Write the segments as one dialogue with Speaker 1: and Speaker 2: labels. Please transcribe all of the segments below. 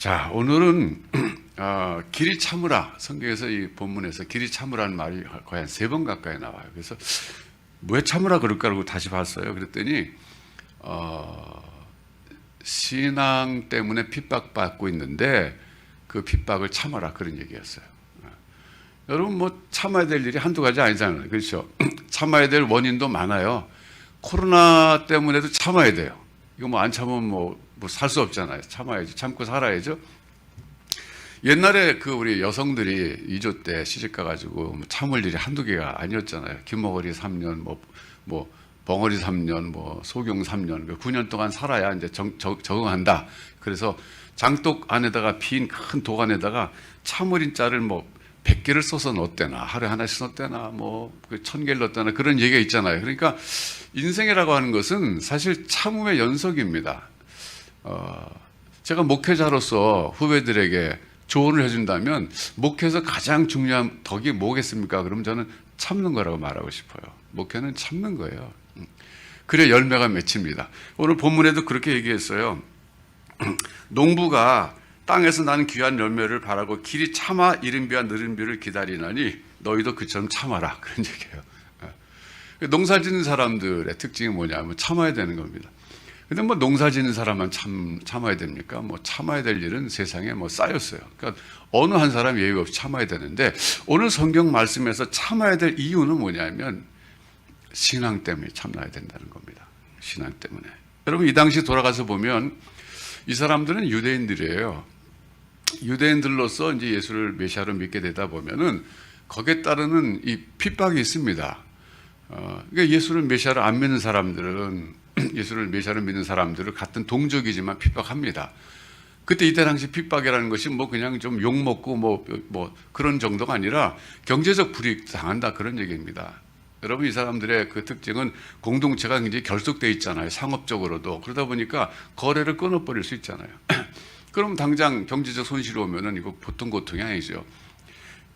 Speaker 1: 자, 오늘은 길이 참으라. 성경에서 이 본문에서 길이 참으라는 말이 거의 한 3번 가까이 나와요. 그래서 왜 참으라 그럴까라고 다시 봤어요. 그랬더니 신앙 때문에 핍박받고 있는데 그 핍박을 참아라, 그런 얘기였어요. 여러분, 뭐 참아야 될 일이 한두 가지 아니잖아요. 그렇죠? 참아야 될 원인도 많아요. 코로나 때문에도 참아야 돼요. 이거 뭐 안 참으면 뭐 살 수 없잖아요. 참아야죠. 참고 살아야죠. 옛날에 그 우리 여성들이 2조 때 시집 가가지고 참을 일이 한두 개가 아니었잖아요. 김머거리 3년, 뭐 벙어리 3년, 뭐 소경 3년, 9년 동안 살아야 이제 적응한다. 그래서 장독 안에다가 빈 큰 독 안에다가 참어린 짤을 뭐 100개를 써서 넣었대나, 하루에 하나씩 넣었대나, 뭐 1000개를 넣었대나, 그런 얘기가 있잖아요. 그러니까 인생이라고 하는 것은 사실 참음의 연속입니다. 제가 목회자로서 후배들에게 조언을 해준다면 목회에서 가장 중요한 덕이 뭐겠습니까? 그러면 저는 참는 거라고 말하고 싶어요. 목회는 참는 거예요. 그래 열매가 맺힙니다. 오늘 본문에도 그렇게 얘기했어요. 농부가 땅에서 나는 귀한 열매를 바라고 길이 참아 이른 비와 느린 비를 기다리나니 너희도 그처럼 참아라, 그런 얘기예요. 농사 짓는 사람들의 특징이 뭐냐면 참아야 되는 겁니다. 근데 뭐 농사 짓는 사람만 참아야 됩니까? 뭐 참아야 될 일은 세상에 뭐 쌓였어요. 그러니까 어느 한 사람 예외 없이 참아야 되는데, 오늘 성경 말씀에서 참아야 될 이유는 뭐냐면 신앙 때문에 참아야 된다는 겁니다. 신앙 때문에. 여러분, 이 당시 돌아가서 보면 이 사람들은 유대인들이에요. 유대인들로서 이제 예수를 메시아로 믿게 되다 보면은 거기에 따르는 이 핍박이 있습니다. 그러니까 예수를 메시아로 안 믿는 사람들은, 예수를 메시아로 믿는 사람들을 같은 동족이지만 핍박합니다. 그때 이때 당시 핍박이라는 것이 뭐 그냥 좀 욕먹고 뭐 그런 정도가 아니라 경제적 불이익 당한다, 그런 얘기입니다. 여러분, 이 사람들의 그 특징은 공동체가 굉장히 결속되어 있잖아요. 상업적으로도. 그러다 보니까 거래를 끊어버릴 수 있잖아요. 그럼 당장 경제적 손실이 오면은 이거 보통 고통이 아니죠.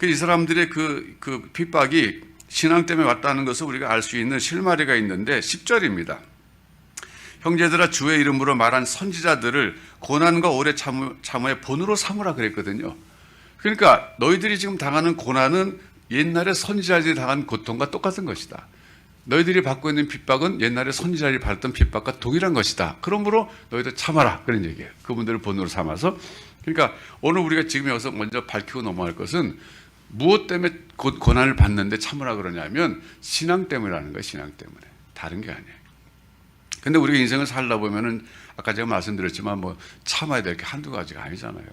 Speaker 1: 이 사람들의 그 핍박이 신앙 때문에 왔다는 것을 우리가 알 수 있는 실마리가 있는데 10절입니다. 형제들아, 주의 이름으로 말한 선지자들을 고난과 오래 참음의 본으로 삼으라 그랬거든요. 그러니까 너희들이 지금 당하는 고난은 옛날에 선지자들이 당한 고통과 똑같은 것이다. 너희들이 받고 있는 핍박은 옛날에 선지자들이 받았던 핍박과 동일한 것이다. 그러므로 너희들 참아라, 그런 얘기예요. 그분들을 본으로 삼아서. 그러니까 오늘 우리가 지금 여기서 먼저 밝히고 넘어갈 것은 무엇 때문에 고난을 받는데 참으라 그러냐면 신앙 때문이라는 거예요. 신앙 때문에. 다른 게 아니에요. 근데 우리가 인생을 살다 보면은 아까 제가 말씀드렸지만 뭐 참아야 될 게 한두 가지가 아니잖아요.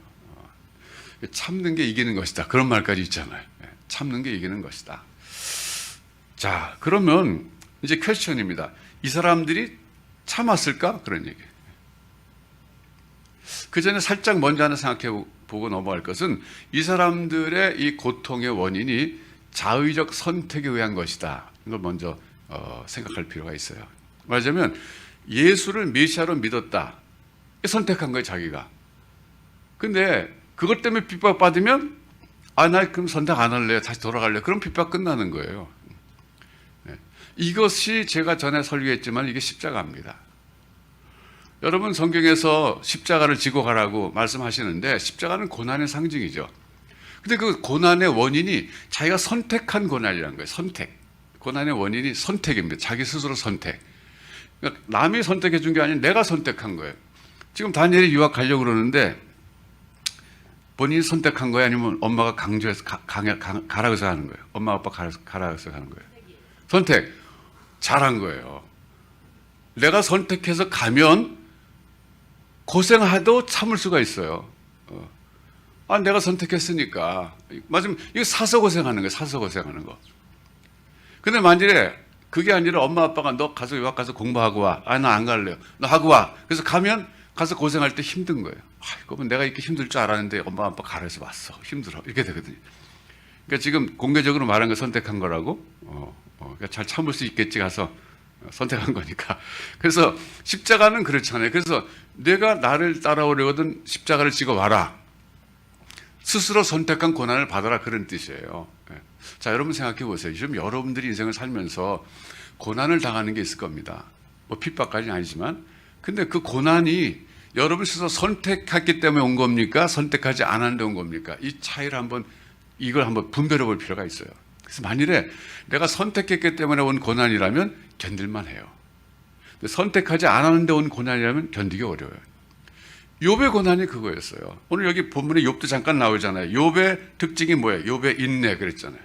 Speaker 1: 참는 게 이기는 것이다, 그런 말까지 있잖아요. 참는 게 이기는 것이다. 자, 그러면 이제 퀘스천입니다. 이 사람들이 참았을까? 그런 얘기예요. 그 전에 살짝 먼저 하나 생각해 보고 넘어갈 것은 이 사람들의 이 고통의 원인이 자의적 선택에 의한 것이다. 이걸 먼저 생각할 필요가 있어요. 말하자면 예수를 메시아로 믿었다. 선택한 거예요, 자기가. 근데 그것 때문에 핍박받으면 나 그럼 선택 안 할래요, 다시 돌아갈래요. 그럼 핍박 끝나는 거예요. 이것이 제가 전에 설교했지만 이게 십자가입니다. 여러분, 성경에서 십자가를 지고 가라고 말씀하시는데 십자가는 고난의 상징이죠. 근데 그 고난의 원인이 자기가 선택한 고난이라는 거예요. 선택. 고난의 원인이 선택입니다. 자기 스스로 선택. 그러니까 남이 선택해 준 게 아니라 내가 선택한 거예요. 지금 다니엘이 유학 가려고 그러는데 본인이 선택한 거예요? 아니면 엄마가 강조해서 가라고 해서 하는 거예요? 엄마 아빠 가라고 해서 하는 거예요? 선택. 잘한 거예요. 내가 선택해서 가면 고생해도 참을 수가 있어요. 내가 선택했으니까. 맞으면 이거 사서 고생하는 거예요. 사서 고생하는 거. 근데 만일에 그게 아니라 엄마 아빠가 너 가서 유학 가서 공부하고 와. 나 안 갈래요. 너 하고 와. 그래서 가면 가서 고생할 때 힘든 거예요. 그러면 내가 이렇게 힘들 줄 알았는데 엄마 아빠 가라 해서 왔어. 힘들어. 이렇게 되거든요. 그러니까 지금 공개적으로 말한 거 선택한 거라고. 그러니까 잘 참을 수 있겠지 가서 선택한 거니까. 그래서 십자가는 그렇잖아요. 그래서 내가 나를 따라오려거든 십자가를 지고 와라. 스스로 선택한 고난을 받아라, 그런 뜻이에요. 자, 여러분 생각해 보세요. 지금 여러분들이 인생을 살면서 고난을 당하는 게 있을 겁니다. 뭐 핍박까지는 아니지만. 근데 그 고난이 여러분 스스로 선택했기 때문에 온 겁니까? 선택하지 않았는데 온 겁니까? 이 차이를 이걸 한번 분별해 볼 필요가 있어요. 그래서 만일에 내가 선택했기 때문에 온 고난이라면 견딜만 해요. 근데 선택하지 않았는데 온 고난이라면 견디기 어려워요. 욥의 고난이 그거였어요. 오늘 여기 본문에 욥도 잠깐 나오잖아요. 욥의 특징이 뭐예요? 욥의 인내 그랬잖아요.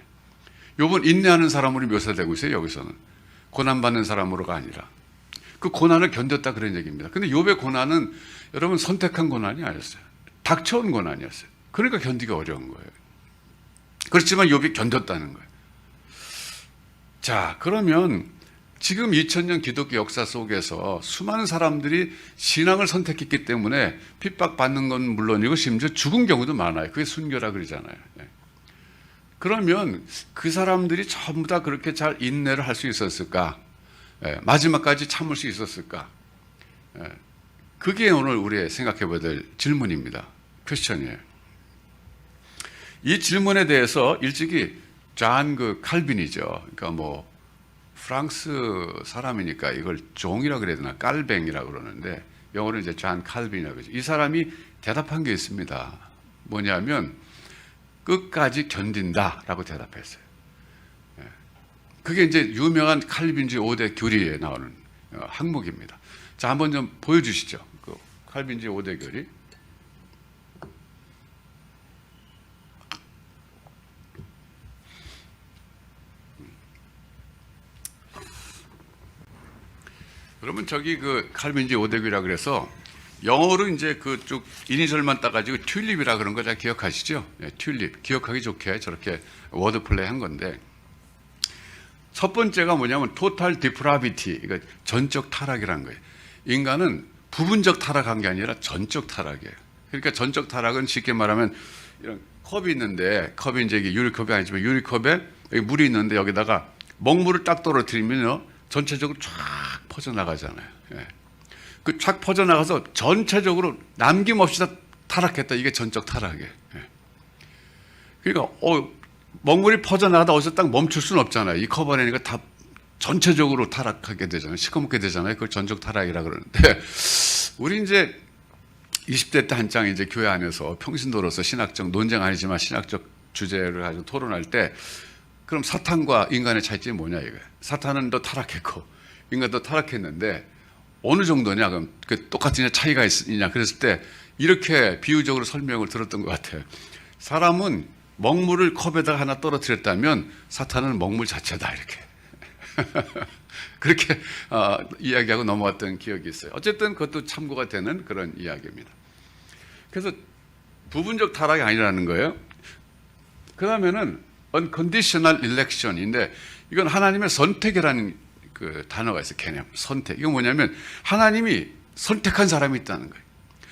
Speaker 1: 욥은 인내하는 사람으로 묘사되고 있어요. 여기서는 고난받는 사람으로가 아니라 그 고난을 견뎠다 그런 얘기입니다. 근데 욥의 고난은 여러분 선택한 고난이 아니었어요. 닥쳐온 고난이었어요. 그러니까 견디기 어려운 거예요. 그렇지만 욥이 견뎠다는 거예요. 자, 그러면 지금 2000년 기독교 역사 속에서 수많은 사람들이 신앙을 선택했기 때문에 핍박받는 건 물론이고 심지어 죽은 경우도 많아요. 그게 순교라 그러잖아요. 그러면 그 사람들이 전부 다 그렇게 잘 인내를 할 수 있었을까? 마지막까지 참을 수 있었을까? 그게 오늘 우리 생각해 봐야 될 질문입니다. 퀘스천이에요. 이 질문에 대해서 일찍이 존 칼빈이죠. 그러니까 프랑스 사람이니까 이걸 종이라고 그래야 되나 깔뱅이라고 그러는데 영어로 이제 존 칼빈이라고 그러죠. 이 사람이 대답한 게 있습니다. 뭐냐면 끝까지 견딘다라고 대답했어요. 그게 이제 유명한 칼빈주의 5대 교리에 나오는 항목입니다. 자, 한번 좀 보여주시죠. 그 칼빈주의 5대 교리. 여러분 저기 그 칼빈주의 5대 교리라 그래서 영어로 이제 그쭉 이니셜만 따가지고 튤립이라 그런 거 잘 기억하시죠? 튤립. 기억하기 좋게 저렇게 워드 플레이 한 건데 첫 번째가 뭐냐면 토탈 디프라비티, 그러니까 전적 타락이라는 거예요. 인간은 부분적 타락한 게 아니라 전적 타락이에요. 그러니까 전적 타락은 쉽게 말하면 이런 컵이 있는데 컵이 이제 이게 유리컵이 아니지만 유리컵에 여기 물이 있는데 여기다가 먹물을 딱 떨어뜨리면요 전체적으로 쫙 퍼져나가잖아요. 그 쫙 퍼져나가서 전체적으로 남김없이 다 타락했다. 이게 전적 타락이에요. 그러니까 먹물이 퍼져나가다 어디서 딱 멈출 수는 없잖아요. 이 컵 안에니까 다 전체적으로 타락하게 되잖아요. 시커멓게 되잖아요. 그걸 전적 타락이라 그러는데 우리 이제 20대 때 한창 이제 교회 안에서 평신도로서 신학적 논쟁 아니지만 신학적 주제를 가지고 토론할 때 그럼 사탄과 인간의 차이점이 뭐냐 이거예요. 사탄은 더 타락했고 인간도 타락했는데 어느 정도냐 그럼 그 똑같은 차이가 있느냐 그랬을 때 이렇게 비유적으로 설명을 들었던 것 같아요. 사람은 먹물을 컵에다가 하나 떨어뜨렸다면 사탄은 먹물 자체다 이렇게 그렇게 이야기하고 넘어갔던 기억이 있어요. 어쨌든 그것도 참고가 되는 그런 이야기입니다. 그래서 부분적 타락이 아니라는 거예요. 그다음에는 unconditional election인데 이건 하나님의 선택이라는 그 단어가 있어요. 개념. 선택. 이건 뭐냐면 하나님이 선택한 사람이 있다는 거예요.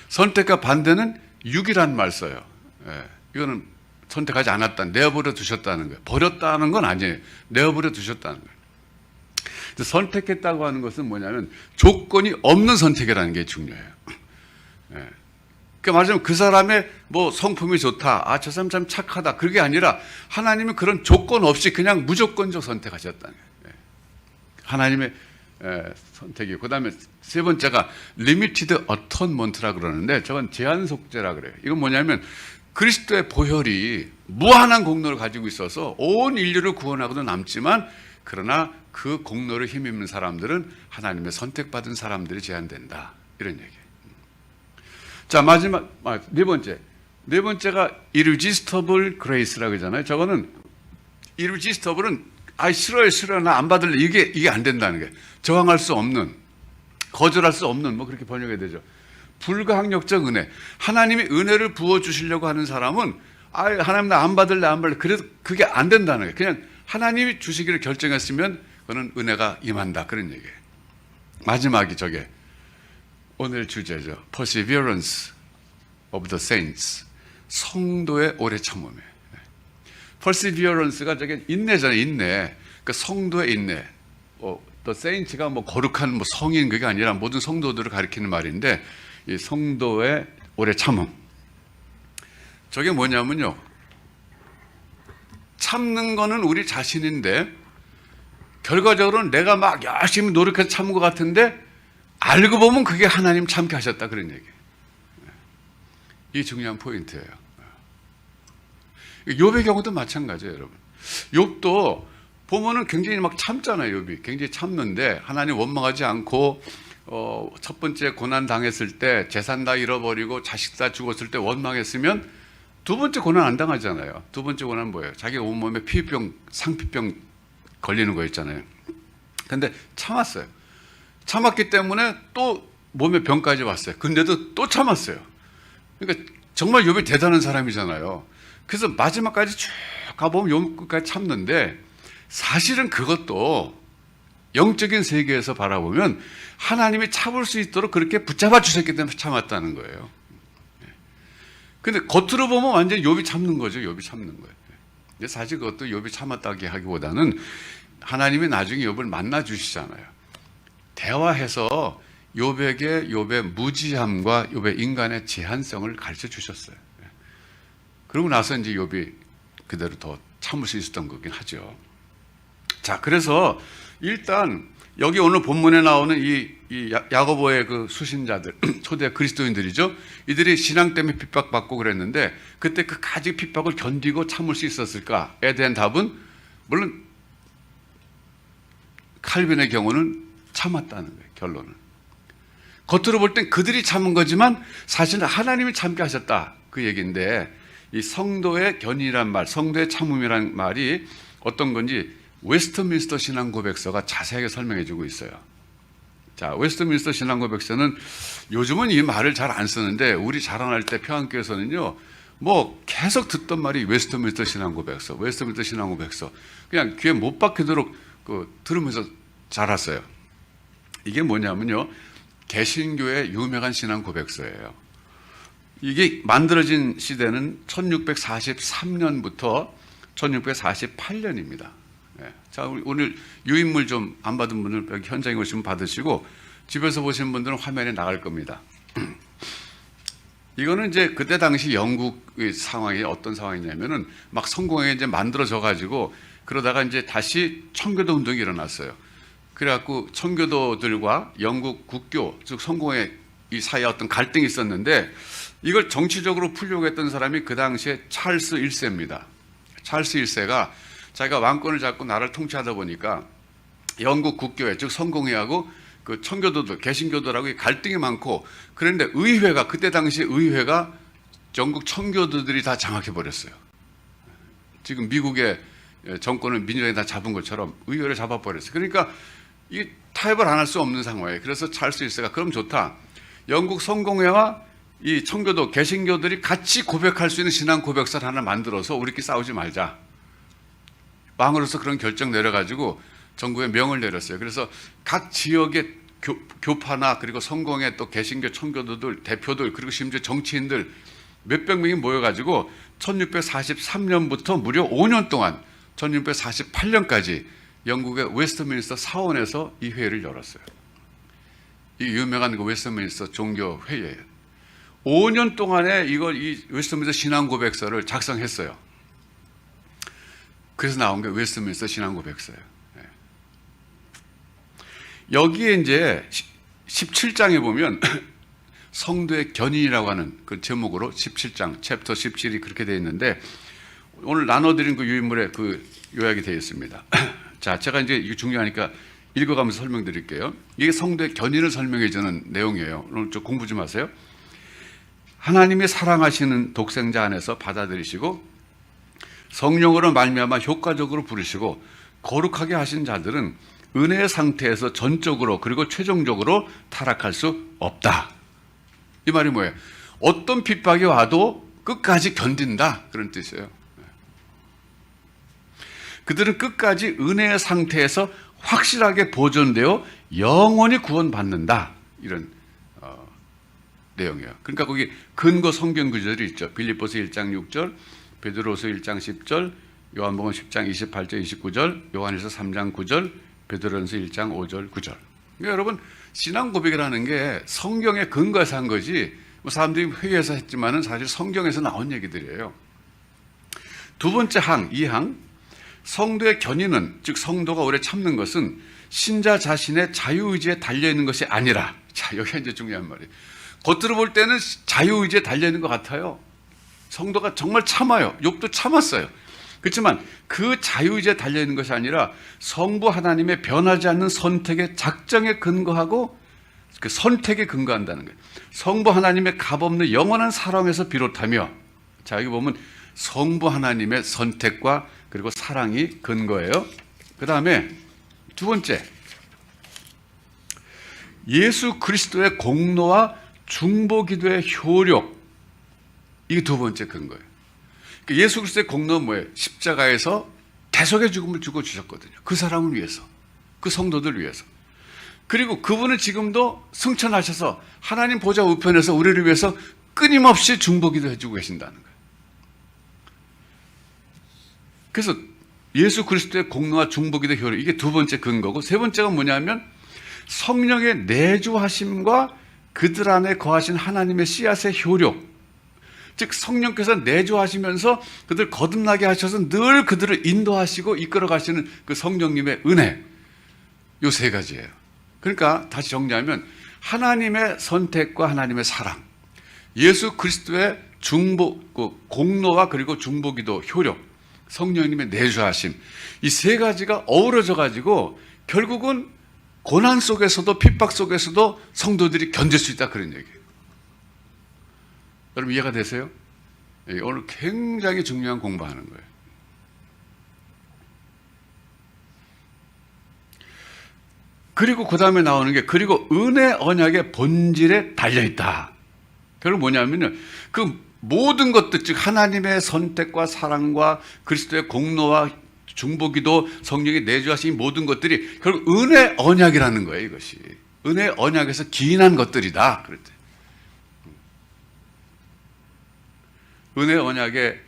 Speaker 1: 선택과 반대는 육이라는 말 써요. 이거는 선택하지 않았다. 내어버려 두셨다는 거예요. 버렸다는 건 아니에요. 내어버려 두셨다는 거예요. 선택했다고 하는 것은 뭐냐면 조건이 없는 선택이라는 게 중요해요. 그러니까 말하자면 그 사람의 뭐 성품이 좋다. 저 사람 참 착하다. 그게 아니라 하나님은 그런 조건 없이 그냥 무조건적 선택하셨다는 거예요. 하나님의 선택이고 그다음에 세 번째가 limited atonement라 그러는데 저건 제한 속죄라 그래요. 이건 뭐냐면 그리스도의 보혈이 무한한 공로를 가지고 있어서 온 인류를 구원하고도 남지만 그러나 그 공로를 힘입는 사람들은 하나님의 선택받은 사람들이 제한된다. 이런 얘기예요. 자, 마지막 네 번째가 irresistible grace라고 하잖아요. 저거는 irresistible은 싫어요 나 안 받을래 이게 안 된다는 거예요. 저항할 수 없는 거절할 수 없는 뭐 그렇게 번역이 되죠. 불가항력적 은혜. 하나님이 은혜를 부어주시려고 하는 사람은 하나님 나 안 받을래 그래도 그게 안 된다는 거예요. 그냥 하나님이 주시기를 결정했으면 그는 은혜가 임한다 그런 얘기예요. 마지막이 저게 오늘 주제죠. Perseverance of the Saints. 성도의 오래 참음이에요. Perseverance가 저게 인내잖아요. 인내. 그러니까 성도의 인내. The Saints가 뭐 거룩한 뭐 성인 그게 아니라 모든 성도들을 가리키는 말인데 이 성도의 오래 참음. 저게 뭐냐면요. 참는 거는 우리 자신인데 결과적으로는 내가 막 열심히 노력해서 참은 것 같은데 알고 보면 그게 하나님 참게 하셨다 그런 얘기예요. 이게 중요한 포인트예요. 욥의 경우도 마찬가지예요, 여러분. 욥도 보면은 굉장히 막 참잖아요, 욥이. 굉장히 참는데 하나님 원망하지 않고 첫 번째 고난 당했을 때 재산 다 잃어버리고 자식 다 죽었을 때 원망했으면 두 번째 고난 안 당하잖아요. 두 번째 고난은 뭐예요? 자기 온몸에 피부병, 상피병 걸리는 거였잖아요. 근데 참았어요. 참았기 때문에 또 몸에 병까지 왔어요. 근데도 또 참았어요. 그러니까 정말 욥이 대단한 사람이잖아요. 그래서 마지막까지 쭉 가보면 욥 끝까지 참는데 사실은 그것도 영적인 세계에서 바라보면 하나님이 참을 수 있도록 그렇게 붙잡아 주셨기 때문에 참았다는 거예요. 근데 겉으로 보면 완전히 욥이 참는 거죠. 욥이 참는 거예요. 근데 사실 그것도 욥이 참았다고 하기보다는 하나님이 나중에 욥을 만나 주시잖아요. 대화해서 욥에게 욥의 무지함과 욥의 인간의 제한성을 가르쳐 주셨어요. 그러고 나서 이제 욥이 그대로 더 참을 수 있었던 거긴 하죠. 자, 그래서 일단 여기 오늘 본문에 나오는 이 야고보의 그 수신자들, 초대 그리스도인들이죠. 이들이 신앙 때문에 핍박받고 그랬는데 그때 그 가지 핍박을 견디고 참을 수 있었을까에 대한 답은 물론 칼빈의 경우는 참았다는 거예요. 결론은. 겉으로 볼 땐 그들이 참은 거지만 사실은 하나님이 참게 하셨다. 그 얘기인데 이 성도의 견인이란 말, 성도의 참음이란 말이 어떤 건지 웨스트민스터 신앙고백서가 자세하게 설명해 주고 있어요. 자, 웨스트민스터 신앙고백서는 요즘은 이 말을 잘 안 쓰는데 우리 자라날 때 평안교에서는요, 뭐 계속 듣던 말이 웨스트민스터 신앙고백서, 웨스트민스터 신앙고백서. 그냥 귀에 못 박히도록 들으면서 자랐어요. 이게 뭐냐면요, 개신교의 유명한 신앙고백서예요. 이게 만들어진 시대는 1643년부터 1648년입니다. 자, 오늘 유인물 좀 안 받은 분들 여기 현장에 오시면 받으시고 집에서 보시는 분들은 화면에 나갈 겁니다. 이거는 이제 그때 당시 영국의 상황이 어떤 상황이냐면은 막 성공회가 이제 만들어져 가지고 그러다가 이제 다시 청교도 운동이 일어났어요. 그래갖고 청교도들과 영국 국교 즉 성공회 이 사이에 어떤 갈등이 있었는데 이걸 정치적으로 풀려고 했던 사람이 그 당시에 찰스 1세입니다. 찰스 1세가 자기가 왕권을 잡고 나라를 통치하다 보니까 영국 국교회 즉 성공회하고 그 청교도들 개신교도라고 갈등이 많고 그런데 의회가 그때 당시 의회가 영국 청교도들이 다 장악해 버렸어요. 지금 미국의 정권을 민주당이 다 잡은 것처럼 의회를 잡아버렸어요. 그러니까 이 타협을 안 할 수 없는 상황이에요. 그래서 찰스 1세가 그럼 좋다. 영국 성공회와 이 청교도 개신교들이 같이 고백할 수 있는 신앙 고백서를 하나 만들어서 우리끼리 싸우지 말자. 왕으로서 그런 결정 내려가지고 정부에 명을 내렸어요. 그래서 각 지역의 교파나 그리고 성공회 또 개신교 청교도들 대표들 그리고 심지어 정치인들 몇백 명이 모여가지고 1643년부터 무려 5년 동안 1648년까지 영국의 웨스트민스터 사원에서 이 회의를 열었어요. 이 유명한 그 웨스트민스터 종교 회의예요. 5년 동안에 이 웨스트민스터 신앙 고백서를 작성했어요. 그래서 나온 게 웨스트민스터 신앙 고백서예요. 여기에 이제 17장에 보면 성도의 견인이라고 하는 그 제목으로 17장, 챕터 17이 그렇게 되어 있는데 오늘 나눠드린 그 유인물에 그 요약이 되어 있습니다. 자, 제가 이제 이게 중요하니까 읽어가면서 설명드릴게요. 이게 성도의 견인을 설명해주는 내용이에요. 오늘 좀 공부 좀 하세요. 하나님이 사랑하시는 독생자 안에서 받아들이시고 성령으로 말미암아 효과적으로 부르시고 거룩하게 하신 자들은 은혜의 상태에서 전적으로 그리고 최종적으로 타락할 수 없다. 이 말이 뭐예요? 어떤 핍박이 와도 끝까지 견딘다. 그런 뜻이에요. 그들은 끝까지 은혜의 상태에서 확실하게 보존되어 영원히 구원받는다. 이런 내용이에요. 그러니까 거기 근거 성경 구절이 있죠. 빌립보서 1장 6절, 베드로서 1장 10절, 요한복음 10장 28절 29절, 요한일서 3장 9절, 베드로전서 1장 5절 9절. 그러니까 여러분 신앙 고백이라는 게 성경에 근거해서 한 거지 뭐 사람들이 회의해서 했지만은 사실 성경에서 나온 얘기들이에요. 두 번째 항, 이 항, 성도의 견인은 즉 성도가 오래 참는 것은 신자 자신의 자유의지에 달려있는 것이 아니라 자 여기가 이제 중요한 말이에요. 겉으로 볼 때는 자유의지에 달려있는 것 같아요. 성도가 정말 참아요. 욥도 참았어요. 그렇지만 그 자유의지에 달려있는 것이 아니라 성부 하나님의 변하지 않는 선택의 작정에 근거하고 그 선택에 근거한다는 거예요. 성부 하나님의 값없는 영원한 사랑에서 비롯하며, 자 여기 보면 성부 하나님의 선택과 그리고 사랑이 근거예요. 그 다음에 두 번째, 예수 그리스도의 공로와 중보기도의 효력, 이게 두 번째 근거예요. 그러니까 예수 그리스도의 공로는 뭐예요? 십자가에서 대속의 죽음을 주고 주셨거든요. 그 사람을 위해서, 그 성도들 위해서. 그리고 그분은 지금도 승천하셔서 하나님 보좌 우편에서 우리를 위해서 끊임없이 중보기도 해주고 계신다는 거예요. 그래서 예수 그리스도의 공로와 중보기도 효력, 이게 두 번째 근거고, 세 번째가 뭐냐면 성령의 내주하심과 그들 안에 거하신 하나님의 씨앗의 효력, 즉 성령께서 내주하시면서 그들 거듭나게 하셔서 늘 그들을 인도하시고 이끌어 가시는 그 성령님의 은혜, 요 세 가지예요. 그러니까 다시 정리하면 하나님의 선택과 하나님의 사랑, 예수 그리스도의 공로와 그리고 중보기도 효력, 성령님의 내주하심, 이 세 가지가 어우러져 가지고 결국은 고난 속에서도 핍박 속에서도 성도들이 견딜 수 있다, 그런 얘기예요. 여러분 이해가 되세요? 오늘 굉장히 중요한 공부하는 거예요. 그리고 그 다음에 나오는 게 그리고 은혜 언약의 본질에 달려있다. 결국 뭐냐면요, 그 모든 것들, 즉 하나님의 선택과 사랑과 그리스도의 공로와 중보기도, 성령이 내주하신 모든 것들이 결국 은혜 언약이라는 거예요. 이것이 은혜 언약에서 기인한 것들이다. 그랬대. 은혜 언약의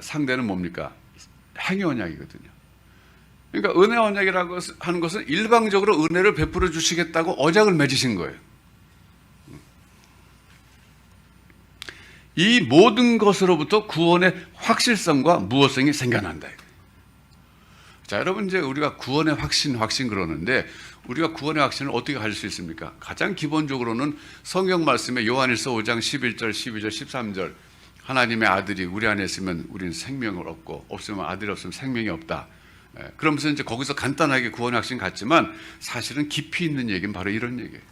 Speaker 1: 상대는 뭡니까? 행위 언약이거든요. 그러니까 은혜 언약이라고 하는 것은 일방적으로 은혜를 베풀어 주시겠다고 언약을 맺으신 거예요. 이 모든 것으로부터 구원의 확실성과 무엇성이 생겨난다. 자, 여러분 이제 우리가 구원의 확신 그러는데, 우리가 구원의 확신을 어떻게 가질 수 있습니까? 가장 기본적으로는 성경 말씀에 요한일서 5장 11절, 12절, 13절, 하나님의 아들이 우리 안에 있으면 우리는 생명을 얻고, 없으면 아들이 없으면 생명이 없다. 그러면서 이제 거기서 간단하게 구원의 확신 같지만 사실은 깊이 있는 얘기는 바로 이런 얘기예요.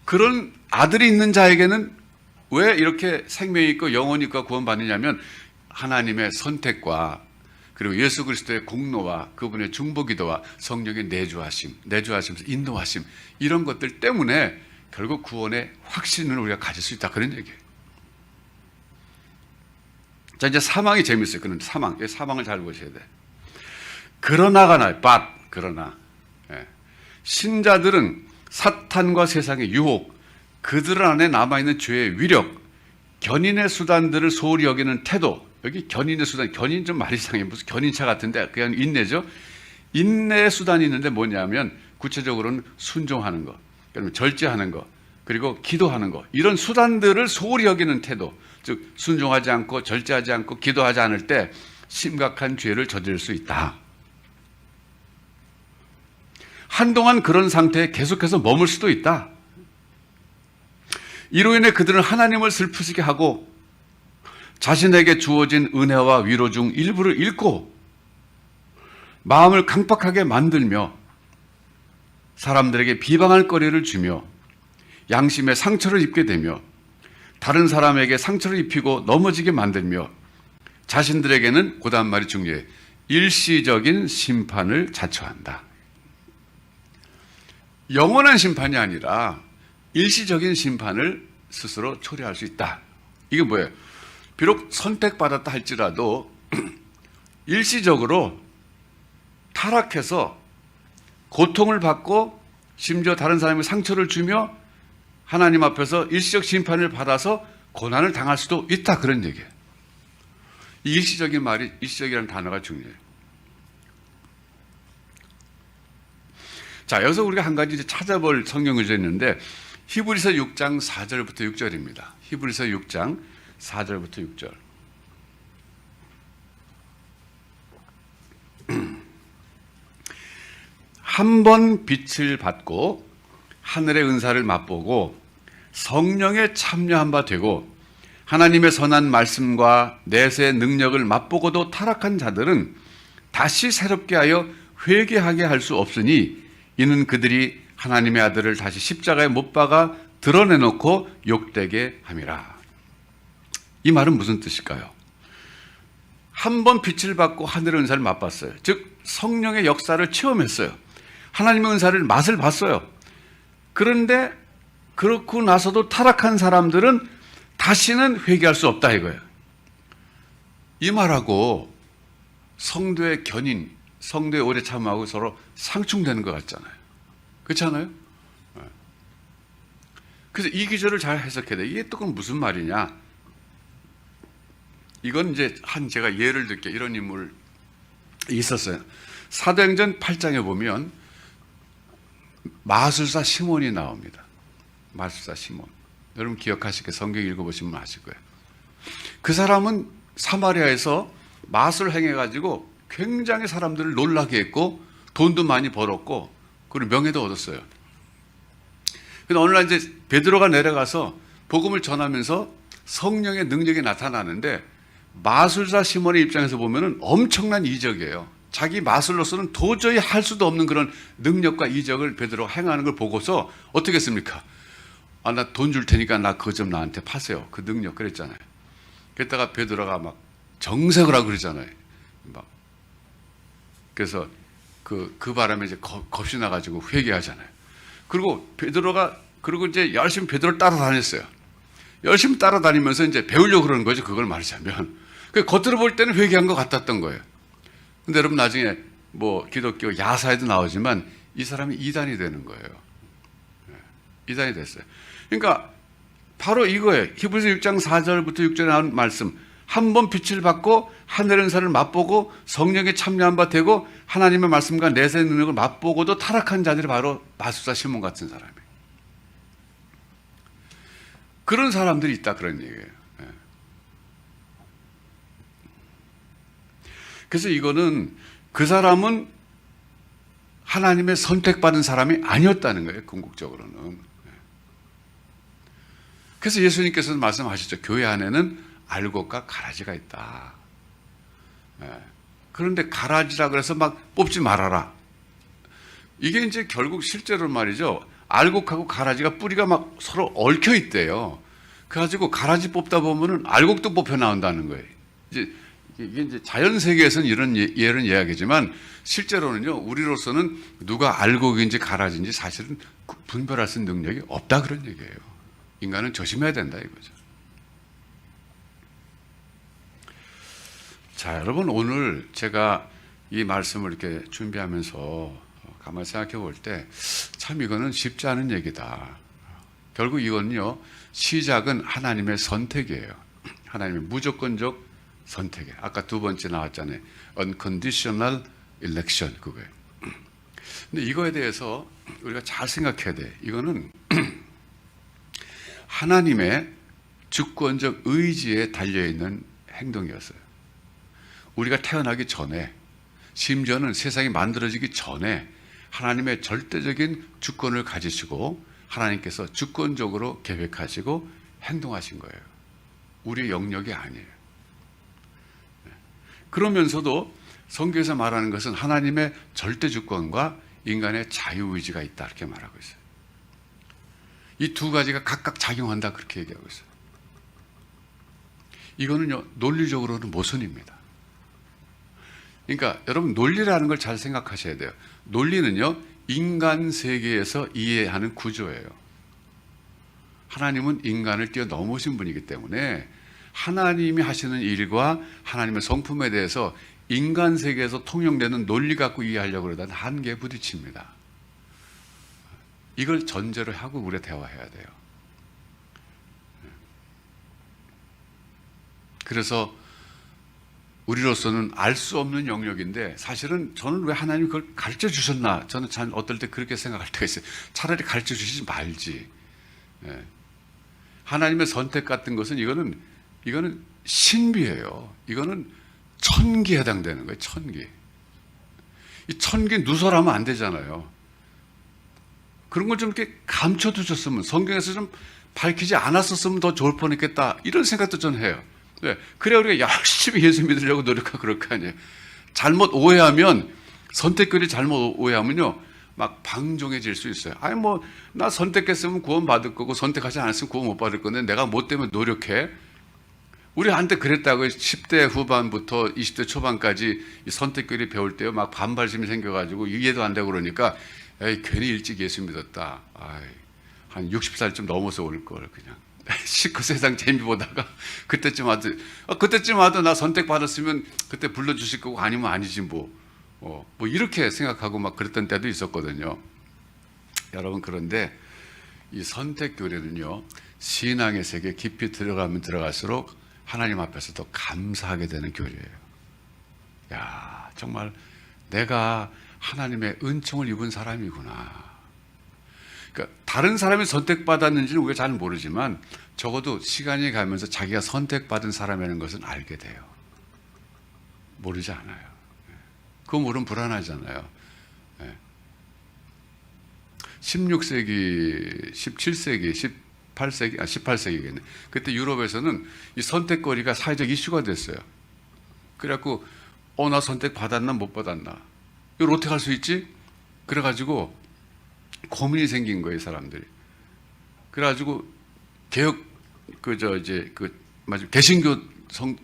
Speaker 1: 그런 아들이 있는 자에게는 왜 이렇게 생명이 있고 영혼이 있고 구원받느냐면 하나님의 선택과 그리고 예수 그리스도의 공로와 그분의 중보기도와 성령의 내주하시면서 인도하심, 이런 것들 때문에 결국 구원의 확신을 우리가 가질 수 있다, 그런 얘기예요. 자, 이제 사망이 재밌어요. 그런데 사망을 잘 보셔야 돼. 그러나가 나요. 그러나 신자들은 사탄과 세상의 유혹, 그들 안에 남아있는 죄의 위력, 견인의 수단들을 소홀히 여기는 태도. 여기 견인의 수단, 견인 좀 말이 이상해. 무슨 견인차 같은데 그냥 인내죠. 인내의 수단이 있는데 뭐냐면 구체적으로는 순종하는 것, 그러면 절제하는 것, 그리고 기도하는 것, 이런 수단들을 소홀히 여기는 태도, 즉 순종하지 않고 절제하지 않고 기도하지 않을 때 심각한 죄를 저지를 수 있다. 한동안 그런 상태에 계속해서 머물 수도 있다. 이로 인해 그들은 하나님을 슬프시게 하고 자신에게 주어진 은혜와 위로 중 일부를 잃고 마음을 강팍하게 만들며 사람들에게 비방할 거리를 주며 양심에 상처를 입게 되며 다른 사람에게 상처를 입히고 넘어지게 만들며 자신들에게는, 그 다음 말이 중요해, 일시적인 심판을 자초한다. 영원한 심판이 아니라 일시적인 심판을 스스로 초래할 수 있다. 이게 뭐예요? 비록 선택받았다 할지라도 일시적으로 타락해서 고통을 받고 심지어 다른 사람에게 상처를 주며 하나님 앞에서 일시적 심판을 받아서 고난을 당할 수도 있다, 그런 얘기예요. 이 일시적인 말이, 일시적이라는 단어가 중요해요. 자, 여기서 우리가 한 가지 이제 찾아볼 성경 구절이 있는데 히브리서 6장 4절부터 6절입니다. 히브리서 6장 4절부터 6절. 한 번 빛을 받고 하늘의 은사를 맛보고 성령에 참여한 바 되고 하나님의 선한 말씀과 내세의 능력을 맛보고도 타락한 자들은 다시 새롭게 하여 회개하게 할 수 없으니 이는 그들이 하나님의 아들을 다시 십자가에 못 박아 드러내놓고 욕되게 함이라. 이 말은 무슨 뜻일까요? 한 번 빛을 받고 하늘의 은사를 맛봤어요. 즉 성령의 역사를 체험했어요. 하나님의 은사를 맛을 봤어요. 그런데 그렇고 나서도 타락한 사람들은 다시는 회개할 수 없다 이거예요. 이 말하고 성도의 견인, 성도의 오래 참음하고 서로 상충되는 것 같잖아요. 그렇지 않아요? 그래서 이 기절을 잘 해석해야 돼. 이게 또 그럼 무슨 말이냐? 이건 이제 제가 예를 들게 이런 인물이 있었어요. 사도행전 8장에 보면 마술사 시몬이 나옵니다. 마술사 시몬. 여러분 기억하시게 성경 읽어보시면 아실 거예요. 그 사람은 사마리아에서 마술 행해가지고 굉장히 사람들을 놀라게 했고 돈도 많이 벌었고 그리고 명예도 얻었어요. 근데 어느 날 이제 베드로가 내려가서 복음을 전하면서 성령의 능력이 나타나는데 마술사 시몬의 입장에서 보면은 엄청난 이적이에요. 자기 마술로서는 도저히 할 수도 없는 그런 능력과 이적을 베드로가 행하는 걸 보고서 어떻게 했습니까? 아, 나 돈 줄 테니까 나 그거 좀 나한테 파세요. 그 능력 그랬잖아요. 그랬다가 베드로가 막 정색을 하고 그러잖아요. 막 그래서 그 바람에 이제 겁이 나가지고 회개하잖아요. 그리고 그리고 이제 열심히 베드로를 따라다녔어요. 열심히 따라다니면서 이제 배우려고 그러는 거죠. 그걸 말하자면. 겉으로 볼 때는 회개한 것 같았던 거예요. 근데 여러분 나중에 뭐 기독교 야사에도 나오지만 이 사람이 이단이 되는 거예요. 이단이 됐어요. 그러니까 바로 이거예요. 히브리서 6장 4절부터 6절에 나온 말씀. 한 번 빛을 받고 하늘의 은사를 맛보고 성령에 참여한 바 되고 하나님의 말씀과 내세의 능력을 맛보고도 타락한 자들이 바로 마술사 시몬 같은 사람이에요. 그런 사람들이 있다 그런 얘기예요. 그래서 이거는 그 사람은 하나님의 선택받은 사람이 아니었다는 거예요. 궁극적으로는. 그래서 예수님께서는 말씀하셨죠. 교회 안에는 알곡과 가라지가 있다. 그런데 가라지라 그래서 막 뽑지 말아라. 이게 이제 결국 실제로 말이죠. 알곡하고 가라지가 뿌리가 막 서로 얽혀 있대요. 그래가지고 가라지 뽑다 보면은 알곡도 뽑혀 나온다는 거예요. 이게 이제 자연 세계에서는 이런 예는 이야기지만 실제로는요, 우리로서는 누가 알곡인지 가라지인지 사실은 분별할 수 있는 능력이 없다 그런 얘기예요. 인간은 조심해야 된다 이거죠. 자, 여러분 오늘 제가 이 말씀을 이렇게 준비하면서 가만히 생각해 볼 때 참 이거는 쉽지 않은 얘기다. 결국 이거는요, 시작은 하나님의 선택이에요. 하나님의 무조건적 선택이에요. 아까 두 번째 나왔잖아요. unconditional election 그거예요. 근데 이거에 대해서 우리가 잘 생각해야 돼. 이거는 하나님의 주권적 의지에 달려있는 행동이었어요. 우리가 태어나기 전에, 심지어는 세상이 만들어지기 전에 하나님의 절대적인 주권을 가지시고 하나님께서 주권적으로 계획하시고 행동하신 거예요. 우리의 영역이 아니에요. 그러면서도 성경에서 말하는 것은 하나님의 절대 주권과 인간의 자유의지가 있다 이렇게 말하고 있어요. 이 두 가지가 각각 작용한다 그렇게 얘기하고 있어요. 이거는요, 논리적으로는 모순입니다. 그러니까 여러분 논리라는 걸 잘 생각하셔야 돼요. 논리는요, 인간 세계에서 이해하는 구조예요. 하나님은 인간을 뛰어넘으신 분이기 때문에 하나님이 하시는 일과 하나님의 성품에 대해서 인간 세계에서 통용되는 논리 갖고 이해하려고 그러다 한계에 부딪힙니다. 이걸 전제로 하고 우리가 대화해야 돼요. 그래서 우리로서는 알 수 없는 영역인데 사실은 저는 왜 하나님이 그걸 가르쳐 주셨나, 저는 참 어떨 때 그렇게 생각할 때가 있어요. 차라리 가르쳐 주시지 말지. 하나님의 선택 같은 것은 이거는 신비예요. 이거는 천기에 해당되는 거예요. 천기. 이 천기 누설하면 안 되잖아요. 그런 걸 좀 이렇게 감춰두셨으면, 성경에서 좀 밝히지 않았었으면 더 좋을 뻔했겠다, 이런 생각도 전 해요. 네. 그래야 우리가 열심히 예수 믿으려고 노력하고 그럴 거 아니에요. 잘못 오해하면, 선택권이 잘못 오해하면요, 막 방종해질 수 있어요. 아니 뭐 나 선택했으면 구원 받을 거고 선택하지 않았으면 구원 못 받을 건데 내가 뭐 때문에 노력해? 우리 한때 그랬다고요. 10대 후반부터 20대 초반까지 이 선택권이 배울 때요, 막 반발심이 생겨가지고 이해도 안 되고 그러니까, 에이 괜히 일찍 예수 믿었다. 아이, 한 60살쯤 넘어서 올 걸 그냥. 그 세상 재미 보다가 그때쯤 와도 나 선택 받았으면 그때 불러주실 거고 아니면 아니지 뭐 이렇게 생각하고 막 그랬던 때도 있었거든요. 여러분, 그런데 이 선택교리는요, 신앙의 세계 깊이 들어가면 들어갈수록 하나님 앞에서 더 감사하게 되는 교리예요. 야, 정말 내가 하나님의 은총을 입은 사람이구나. 그러니까 다른 사람이 선택받았는지는 우리가 잘 모르지만 적어도 시간이 가면서 자기가 선택받은 사람이라는 것은 알게 돼요. 모르지 않아요. 그거 모르면 불안하잖아요. 16세기, 17세기, 18세기겠네. 그때 유럽에서는 이 선택거리가 사회적 이슈가 됐어요. 그래갖고 나 선택 받았나 못 받았나, 이걸 어떻게 할 수 있지? 그래가지고 고민이 생긴 거예요, 사람들이. 그래가지고 개혁 개신교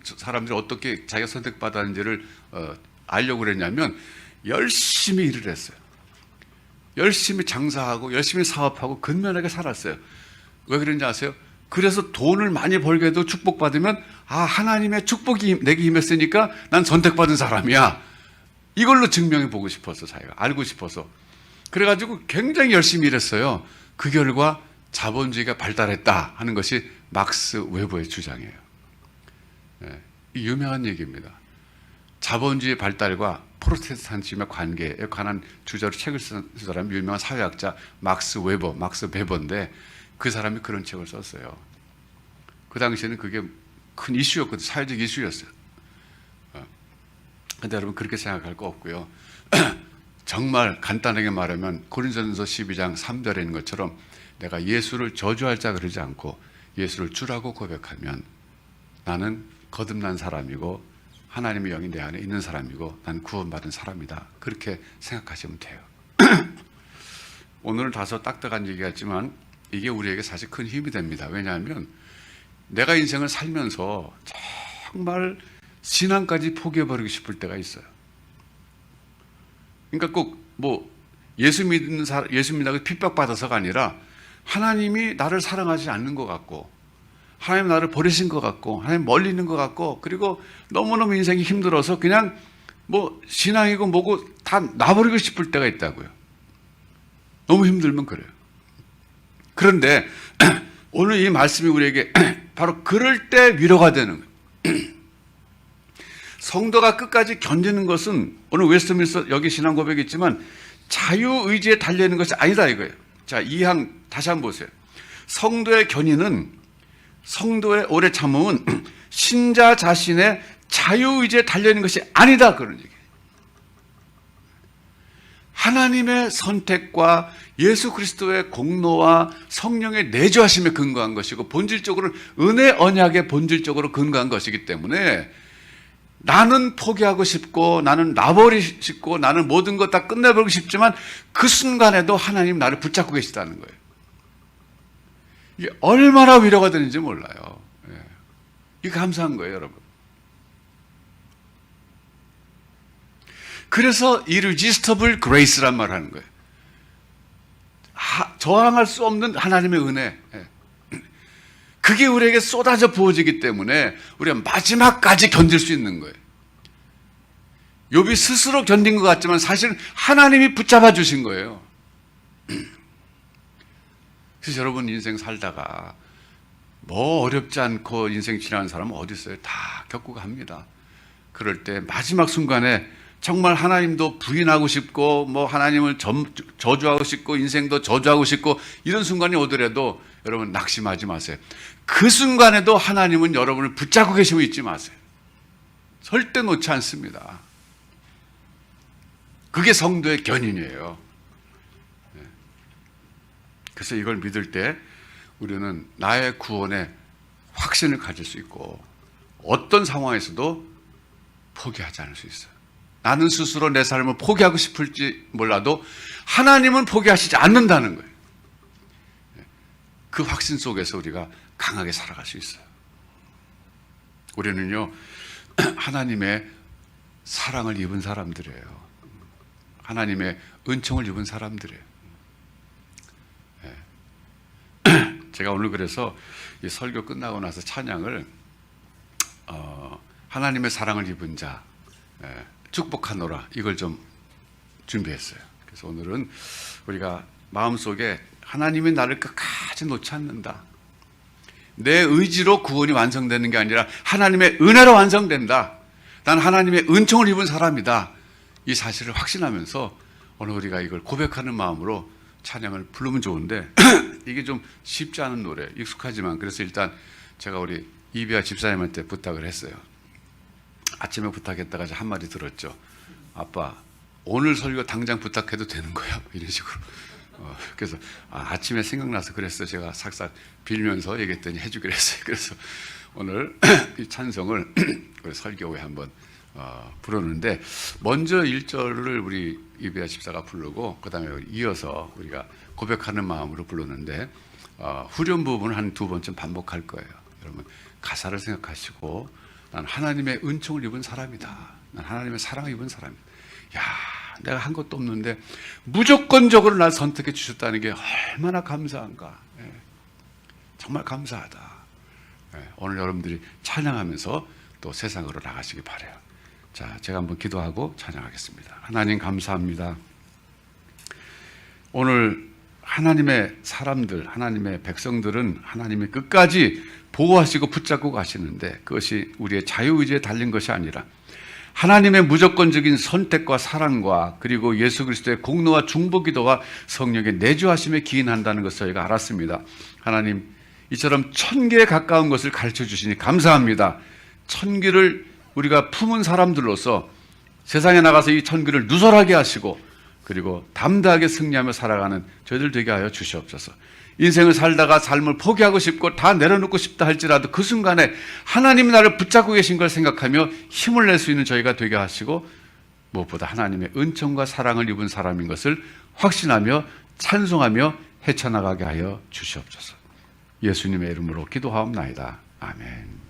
Speaker 1: 사람들이 어떻게 자기가 선택받았는지를 알려고 그랬냐면 열심히 일을 했어요. 열심히 장사하고 열심히 사업하고 근면하게 살았어요. 왜 그런지 아세요? 그래서 돈을 많이 벌게 해도 축복받으면 하나님의 축복이 내게 임했으니까 난 선택받은 사람이야, 이걸로 증명해 보고 싶어서, 자기가 알고 싶어서. 그래가지고 굉장히 열심히 일했어요. 그 결과 자본주의가 발달했다 하는 것이 막스 웨버의 주장이에요. 유명한 얘기입니다. 자본주의 발달과 프로테스탄tism의 관계에 관한 주제로 책을 쓴 사람이 유명한 사회학자 막스 베버인데, 그 사람이 그런 책을 썼어요. 그 당시에는 그게 큰 이슈였거든요. 사회적 이슈였어요. 근데 여러분, 그렇게 생각할 거 없고요. 정말 간단하게 말하면 고린도전서 12장 3절에 있는 것처럼 내가 예수를 저주할 자 그러지 않고 예수를 주라고 고백하면 나는 거듭난 사람이고 하나님의 영이 내 안에 있는 사람이고 난 구원받은 사람이다, 그렇게 생각하시면 돼요. 오늘 다소 딱딱한 얘기 같지만 이게 우리에게 사실 큰 힘이 됩니다. 왜냐하면 내가 인생을 살면서 정말 신앙까지 포기해버리고 싶을 때가 있어요. 그러니까 꼭 예수 믿는다고 핍박받아서가 아니라 하나님이 나를 사랑하지 않는 것 같고, 하나님 나를 버리신 것 같고, 하나님 멀리 있는 것 같고, 그리고 너무너무 인생이 힘들어서 그냥 신앙이고 뭐고 다 놔버리고 싶을 때가 있다고요. 너무 힘들면 그래요. 그런데 오늘 이 말씀이 우리에게 바로 그럴 때 위로가 되는 거예요. 성도가 끝까지 견디는 것은 오늘 웨스트민스터 여기 신앙 고백이 있지만 자유의지에 달려있는 것이 아니다, 이거예요. 자, 2항 다시 한번 보세요. 성도의 견인은, 성도의 오래 참음은 신자 자신의 자유의지에 달려있는 것이 아니다, 그런 얘기예요. 하나님의 선택과 예수 그리스도의 공로와 성령의 내주하심에 근거한 것이고, 본질적으로는 은혜 언약에 본질적으로 근거한 것이기 때문에 나는 포기하고 싶고 나는 놔버리고 싶고 나는 모든 것 다 끝내버리고 싶지만 그 순간에도 하나님 나를 붙잡고 계시다는 거예요. 이게 얼마나 위로가 되는지 몰라요. 이게 감사한 거예요, 여러분. 그래서 irresistible grace란 말을 하는 거예요. 저항할 수 없는 하나님의 은혜. 그게 우리에게 쏟아져 부어지기 때문에 우리가 마지막까지 견딜 수 있는 거예요. 욥이 스스로 견딘 것 같지만 사실은 하나님이 붙잡아 주신 거예요. 그래서 여러분 인생 살다가 어렵지 않고 인생 지나는 사람은 어디 있어요? 다 겪고 갑니다. 그럴 때 마지막 순간에 정말 하나님도 부인하고 싶고 하나님을 저주하고 싶고 인생도 저주하고 싶고 이런 순간이 오더라도 여러분 낙심하지 마세요. 그 순간에도 하나님은 여러분을 붙잡고 계시고 있지 마세요. 절대 놓지 않습니다. 그게 성도의 견인이에요. 그래서 이걸 믿을 때 우리는 나의 구원에 확신을 가질 수 있고 어떤 상황에서도 포기하지 않을 수 있어요. 나는 스스로 내 삶을 포기하고 싶을지 몰라도 하나님은 포기하시지 않는다는 거예요. 그 확신 속에서 우리가 강하게 살아갈 수 있어요. 우리는요, 하나님의 사랑을 입은 사람들이에요. 하나님의 은총을 입은 사람들이에요. 제가 오늘 그래서 이 설교 끝나고 나서 찬양을 하나님의 사랑을 입은 자 축복하노라 이걸 좀 준비했어요. 그래서 오늘은 우리가 마음속에 하나님이 나를 끝까지 놓지 않는다. 내 의지로 구원이 완성되는 게 아니라 하나님의 은혜로 완성된다. 난 하나님의 은총을 입은 사람이다. 이 사실을 확신하면서 오늘 우리가 이걸 고백하는 마음으로 찬양을 부르면 좋은데 이게 좀 쉽지 않은 노래, 익숙하지만 그래서 일단 제가 우리 이비아 집사님한테 부탁을 했어요. 아침에 부탁했다가 한마디 들었죠. 아빠, 오늘 설교 당장 부탁해도 되는 거야? 이런 식으로. 그래서 아침에 생각나서 그랬어요. 제가 싹싹 빌면서 얘기했더니 해주기로 했어요. 그래서 오늘 이 찬송을 우리 설교 후에 한번 부르는데 먼저 1절을 우리 이비아 집사가 부르고 그 다음에 이어서 우리가 고백하는 마음으로 부르는데 후렴 부분을 한 2번쯤 반복할 거예요. 여러분 가사를 생각하시고 난 하나님의 은총을 입은 사람이다. 난 하나님의 사랑을 입은 사람이다. 야, 내가 한 것도 없는데 무조건적으로 날 선택해 주셨다는 게 얼마나 감사한가. 정말 감사하다. 오늘 여러분들이 찬양하면서 또 세상으로 나가시기 바라요. 자, 제가 한번 기도하고 찬양하겠습니다. 하나님 감사합니다. 오늘 하나님의 사람들, 하나님의 백성들은 하나님이 끝까지 보호하시고 붙잡고 가시는데 그것이 우리의 자유의지에 달린 것이 아니라 하나님의 무조건적인 선택과 사랑과 그리고 예수 그리스도의 공로와 중보기도와 성령의 내주하심에 기인한다는 것을 저희가 알았습니다. 하나님, 이처럼 1000개에 가까운 것을 가르쳐 주시니 감사합니다. 1000개를 우리가 품은 사람들로서 세상에 나가서 이 1000개를 누설하게 하시고 그리고 담대하게 승리하며 살아가는 저희들 되게 하여 주시옵소서. 인생을 살다가 삶을 포기하고 싶고 다 내려놓고 싶다 할지라도 그 순간에 하나님이 나를 붙잡고 계신 걸 생각하며 힘을 낼 수 있는 저희가 되게 하시고 무엇보다 하나님의 은총과 사랑을 입은 사람인 것을 확신하며 찬송하며 헤쳐나가게 하여 주시옵소서. 예수님의 이름으로 기도하옵나이다. 아멘.